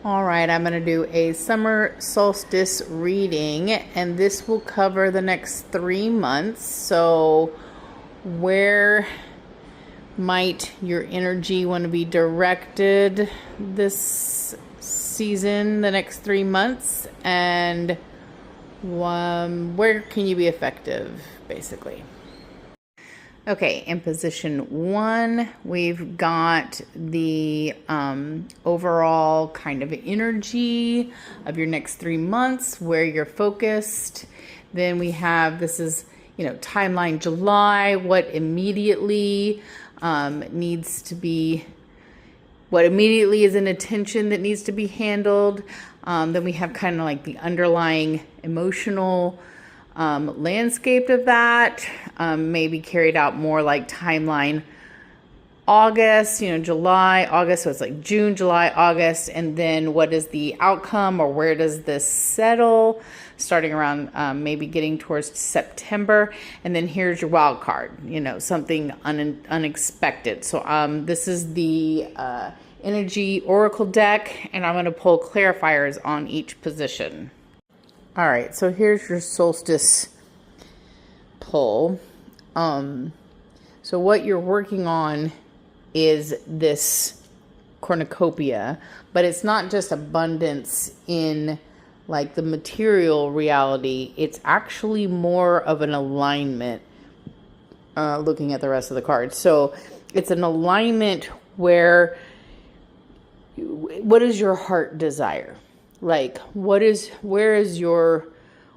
All right, I'm going to do a summer solstice reading, and this will cover the next 3 months. So, where might your energy want to be directed this season, the next 3 months, and where can you be effective, basically? Okay, in position 1, we've got the overall kind of energy of your next 3 months, where you're focused. Then we have, this is, timeline July, what immediately needs to be, what immediately is an attention that needs to be handled. Then we have kind of like the underlying emotional landscape of that, maybe carried out more like timeline August, July, August. So it's like June, July, August. And then what is the outcome, or where does this settle? Starting around maybe getting towards September. And then here's your wild card, something unexpected. So this is the energy oracle deck, and I'm going to pull clarifiers on each position. All right, so here's your solstice pull. So what you're working on is this cornucopia, but it's not just abundance in like the material reality. It's actually more of an alignment, looking at the rest of the cards. So it's an alignment where, what is your heart desire? Like, where is your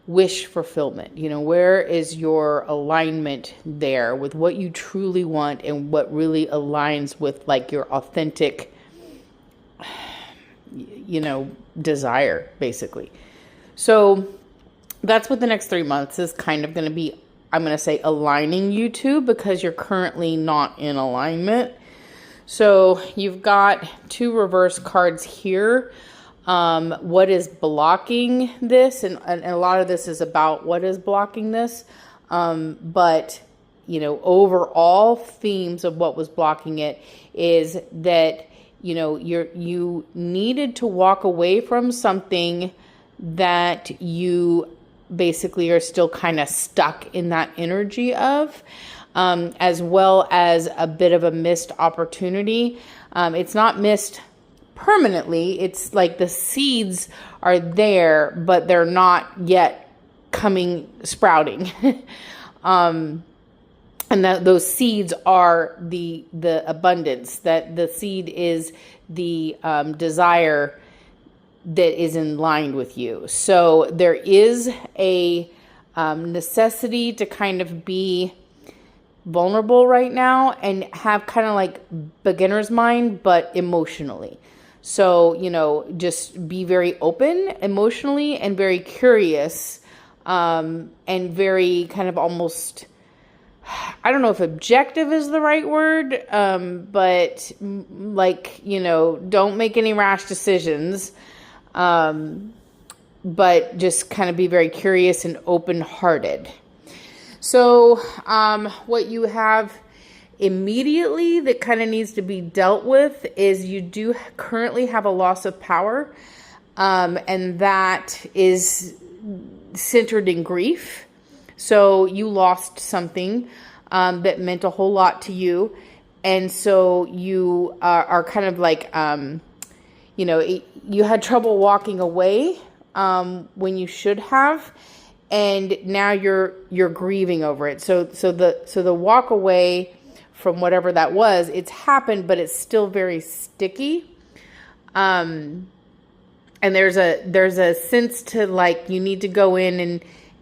wish fulfillment? Where is your alignment there with what you truly want and what really aligns with like your authentic, desire, basically. So that's what the next 3 months is kind of going to be, I'm going to say, aligning you to, because you're currently not in alignment. So you've got 2 reverse cards here. What is blocking this? And a lot of this is about what is blocking this. But, overall themes of what was blocking it is that, you needed to walk away from something that you basically are still kind of stuck in that energy of, as well as a bit of a missed opportunity. It's not missed permanently. It's like the seeds are there, but they're not yet sprouting. And that those seeds are the abundance, that the seed is the desire that is in line with you. So there is a necessity to kind of be vulnerable right now and have kind of like beginner's mind, but emotionally. So, just be very open emotionally and very curious, and very kind of almost, I don't know if objective is the right word, but like, don't make any rash decisions, but just kind of be very curious and open-hearted. So what you have immediately that kind of needs to be dealt with is you do currently have a loss of power, and that is centered in grief. So you lost something that meant a whole lot to you, and so you are kind of like, you had trouble walking away when you should have, and now you're grieving over it. So the walk away from whatever that was, it's happened, but it's still very sticky. And there's a sense to like, you need to go in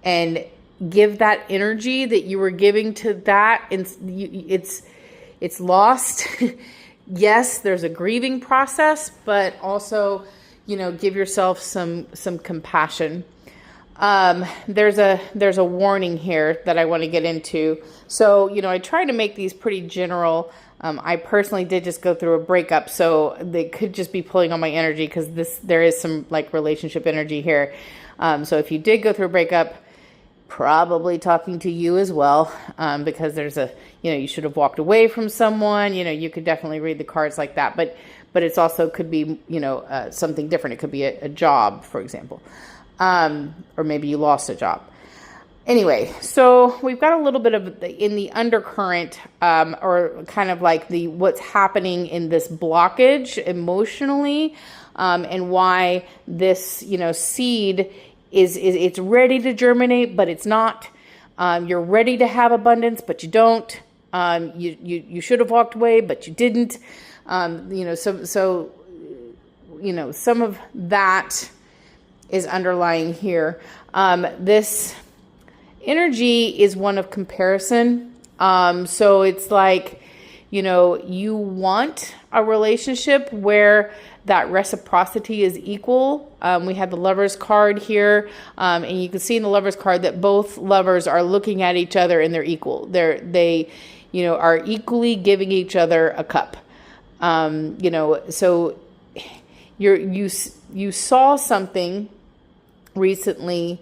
and give that energy that you were giving to that. And it's lost. Yes, there's a grieving process, but also, give yourself some compassion. There's a warning here that I want to get into. So, I try to make these pretty general. I personally did just go through a breakup, so they could just be pulling on my energy, because there is some like relationship energy here. So if you did go through a breakup, probably talking to you as well, because there's you should have walked away from someone. You could definitely read the cards like that. but it's also could be, something different. It could be a job, for example, or maybe you lost a job. Anyway, so we've got a little bit of in the undercurrent, or kind of like what's happening in this blockage emotionally, and why this, seed is it's ready to germinate, but it's not. You're ready to have abundance, but you don't. You should have walked away, but you didn't. Some of that is underlying here. This energy is one of comparison. So it's like, you want a relationship where that reciprocity is equal. We have the Lovers card here, and you can see in the Lovers card that both lovers are looking at each other and they're equal. They are equally giving each other a cup. So you saw something recently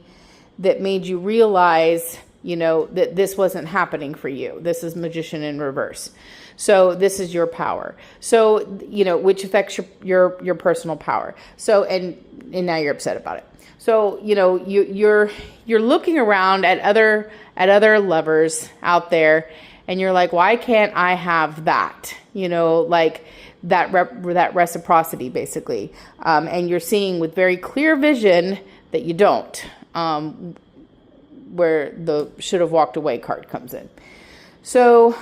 that made you realize, that this wasn't happening for you. This is Magician in reverse. So this is your power. So, which affects your personal power. So, and now you're upset about it. So, you're looking around at other lovers out there, and you're like, why can't I have that? Like that reciprocity, basically. And you're seeing with very clear vision that you don't, where the should have walked away card comes in. So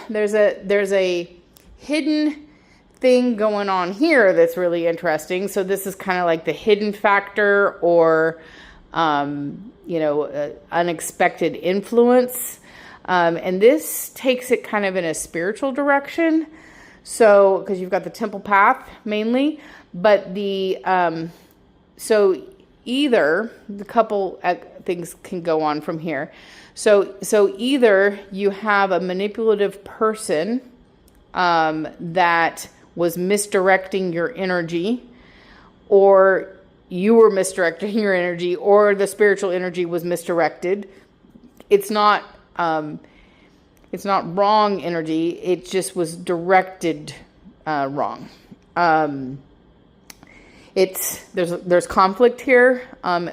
there's a hidden thing going on here that's really interesting. So this is kind of like the hidden factor, or unexpected influence, and this takes it kind of in a spiritual direction. So because you've got the temple path mainly, but so either the couple things can go on from here. So either you have a manipulative person that was misdirecting your energy, or you were misdirecting your energy, or the spiritual energy was misdirected. It's not wrong energy. It just was directed wrong. There's conflict here,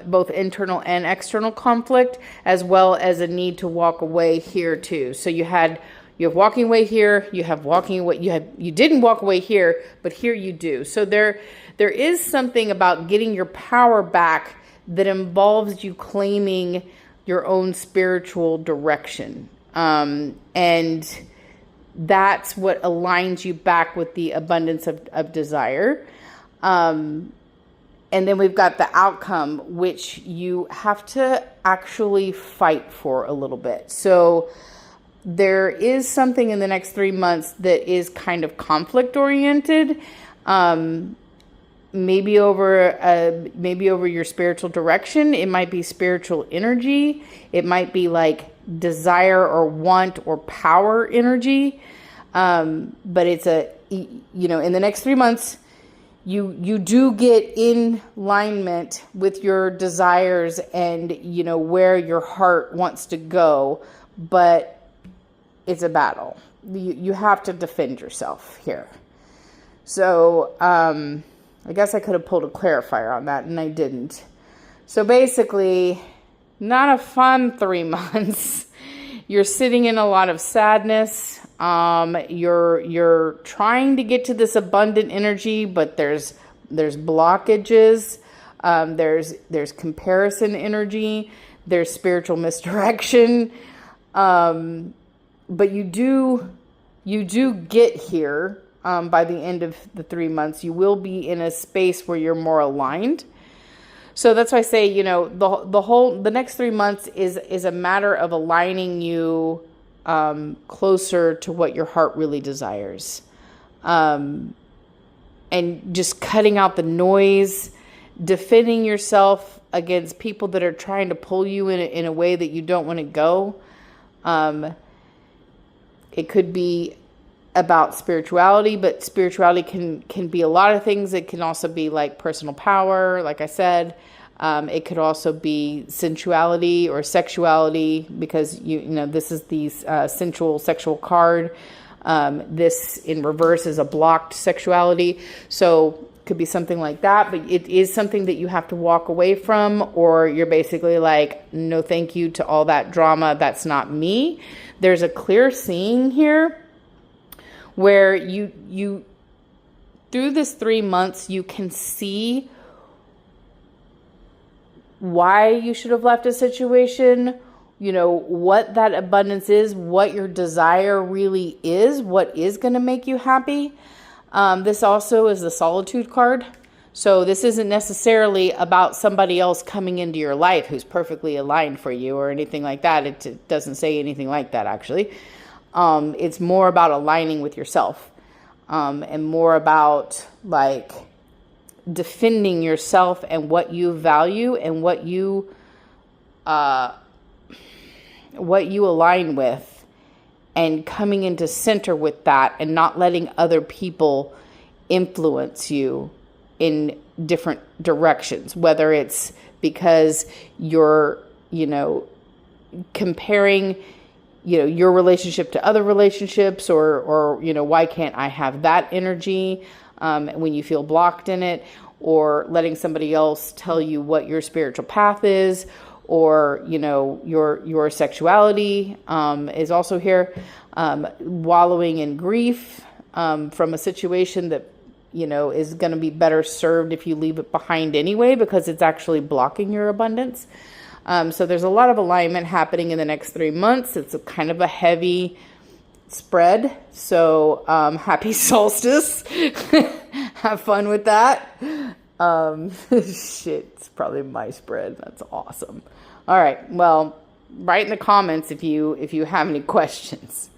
both internal and external conflict, as well as a need to walk away here too. So you have walking away here, you have walking away, you didn't walk away here, but here you do. So there is something about getting your power back that involves you claiming your own spiritual direction. And that's what aligns you back with the abundance of desire. And then we've got the outcome, which you have to actually fight for a little bit. So there is something in the next 3 months that is kind of conflict oriented. Maybe over your spiritual direction. It might be spiritual energy. It might be like desire or want or power energy. But it's in the next 3 months, you do get in alignment with your desires and, where your heart wants to go, but it's a battle. You have to defend yourself here. So, I guess I could have pulled a clarifier on that, and I didn't. So basically, not a fun 3 months. You're sitting in a lot of sadness. You're trying to get to this abundant energy, but there's blockages. There's comparison energy. There's spiritual misdirection. But you do get here. By the end of the 3 months, you will be in a space where you're more aligned. So that's why I say, the next 3 months is a matter of aligning you closer to what your heart really desires, and just cutting out the noise, defending yourself against people that are trying to pull you in a way that you don't want to go. It could be about spirituality, but spirituality can be a lot of things. It can also be like personal power, like I said. It could also be sensuality or sexuality, because this is the sensual sexual card. This in reverse is a blocked sexuality. So could be something like that, but it is something that you have to walk away from, or you're basically like, no, thank you to all that drama. That's not me. There's a clear seeing here where you through this 3 months, you can see why you should have left a situation, what that abundance is, what your desire really is, what is going to make you happy. This also is the solitude card. So this isn't necessarily about somebody else coming into your life who's perfectly aligned for you or anything like that. It doesn't say anything like that, actually. It's more about aligning with yourself, and more about like defending yourself and what you value and what you align with, and coming into center with that and not letting other people influence you in different directions, whether it's because you're, comparing, your relationship to other relationships, or why can't I have that energy, when you feel blocked in it, or letting somebody else tell you what your spiritual path is, or, your sexuality, is also here, wallowing in grief, from a situation that, is going to be better served if you leave it behind anyway, because it's actually blocking your abundance. So there's a lot of alignment happening in the next 3 months. It's a kind of a heavy spread. So, happy solstice. Have fun with that. It's probably my spread. That's awesome. All right. Well, write in the comments if you have any questions.